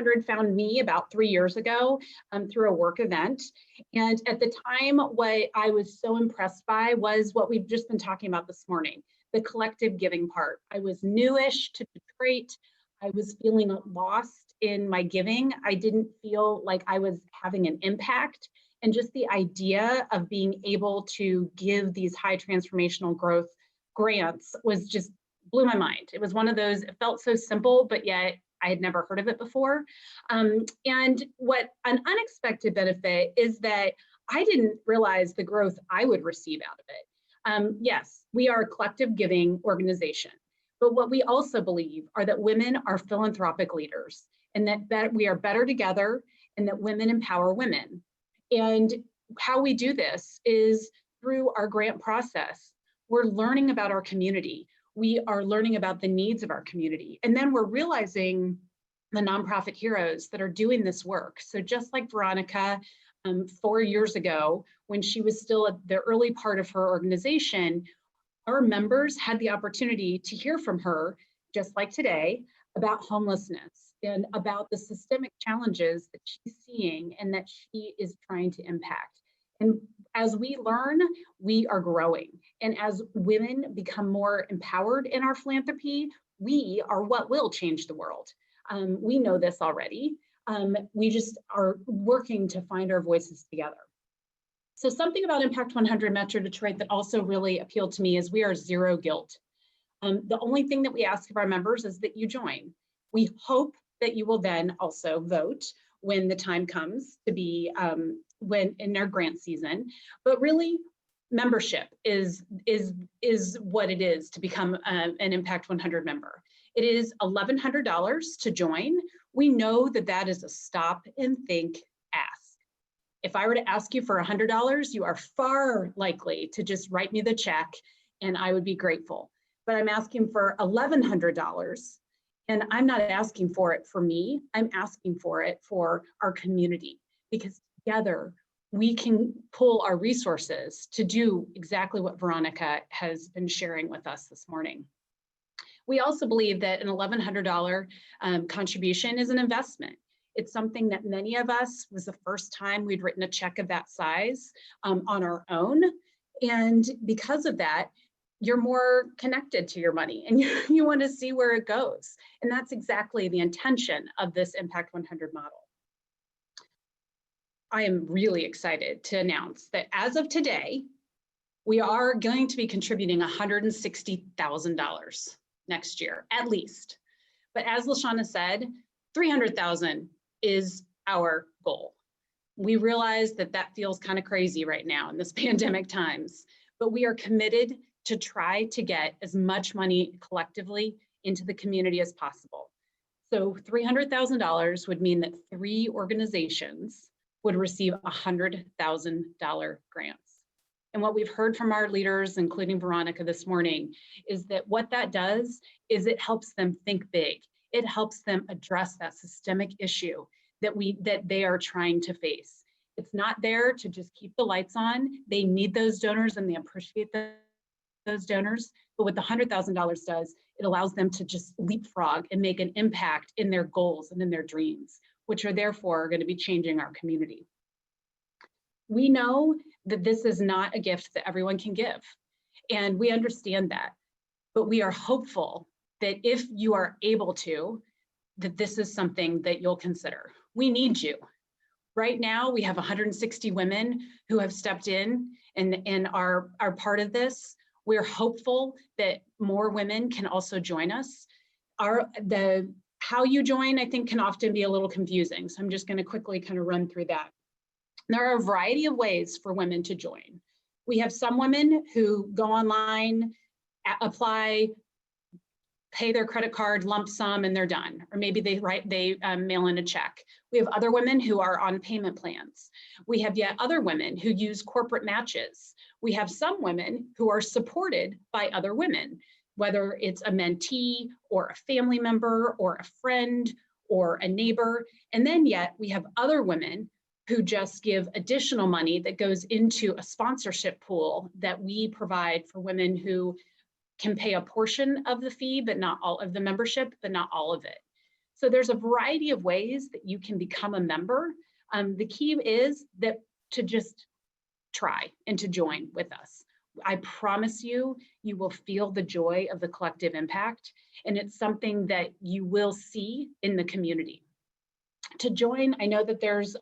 100 found me about 3 years ago through a work event. And at the time, what I was so impressed by was what we've just been talking about this morning, the collective giving part. I was newish to Detroit. I was feeling lost in my giving. I didn't feel like I was having an impact. And just the idea of being able to give these high transformational growth grants was just blew my mind. It was one of those, it felt so simple, but yet I had never heard of it before. And what an unexpected benefit is that I didn't realize the growth I would receive out of it. Yes, we are a collective giving organization, but what we also believe are that women are philanthropic leaders and that we are better together and that women empower women. And how we do this is through our grant process. We're learning about our community. We are learning about the needs of our community. And then we're realizing the nonprofit heroes that are doing this work. So just like Veronika 4 years ago, when she was still at the early part of her organization, our members had the opportunity to hear from her, just like today, about homelessness and about the systemic challenges that she's seeing and that she is trying to impact. And as we learn, we are growing. And as women become more empowered in our philanthropy, we are what will change the world. We know this already. We just are working to find our voices together. So something about Impact100 Metro Detroit that also really appealed to me is we are zero guilt. The only thing that we ask of our members is that you join. We hope that you will then also vote when the time comes to be when in our grant season, but really membership is what it is to become an Impact100 member. It is $1,100 to join. We know that that is a stop and think ask. If I were to ask you for $100, you are far likely to just write me the check and I would be grateful. But I'm asking for $1,100 and I'm not asking for it for me, I'm asking for it for our community, because together we can pull our resources to do exactly what Veronika has been sharing with us this morning. We also believe that an $1,100 contribution is an investment. It's something that many of us was the first time we'd written a check of that size on our own. And because of that, you're more connected to your money and you want to see where it goes. And that's exactly the intention of this Impact100 model. I am really excited to announce that as of today, we are going to be contributing $160,000 next year, at least. But as LaShawna said, $300,000 is our goal. We realize that that feels kind of crazy right now in this pandemic times, but we are committed to try to get as much money collectively into the community as possible. So $300,000 would mean that 3 organizations would receive $100,000 grants. And what we've heard from our leaders, including Veronika this morning, is that what that does is it helps them think big. It helps them address that systemic issue that they are trying to face. It's not there to just keep the lights on. They need those donors and they appreciate those donors. But what the $100,000 does, it allows them to just leapfrog and make an impact in their goals and in their dreams, which are therefore going to be changing our community. We know that this is not a gift that everyone can give, and we understand that, but we are hopeful that if you are able to, that this is something that you'll consider. We need you. Right now, we have 160 women who have stepped in and are part of this. We're hopeful that more women can also join us. How you join, I think, can often be a little confusing. So I'm just going to quickly kind of run through that. There are a variety of ways for women to join. We have some women who go online, apply, pay their credit card lump sum, and they're done. Or maybe they mail in a check. We have other women who are on payment plans. We have yet other women who use corporate matches. We have some women who are supported by other women, whether it's a mentee or a family member or a friend or a neighbor. And then yet we have other women who just give additional money that goes into a sponsorship pool that we provide for women who can pay a portion of the fee, but not all of the membership, but not all of it. So there's a variety of ways that you can become a member. The key is that to just try and to join with us. I promise you, you will feel the joy of the collective impact, and it's something that you will see in the community. To join, I know that there's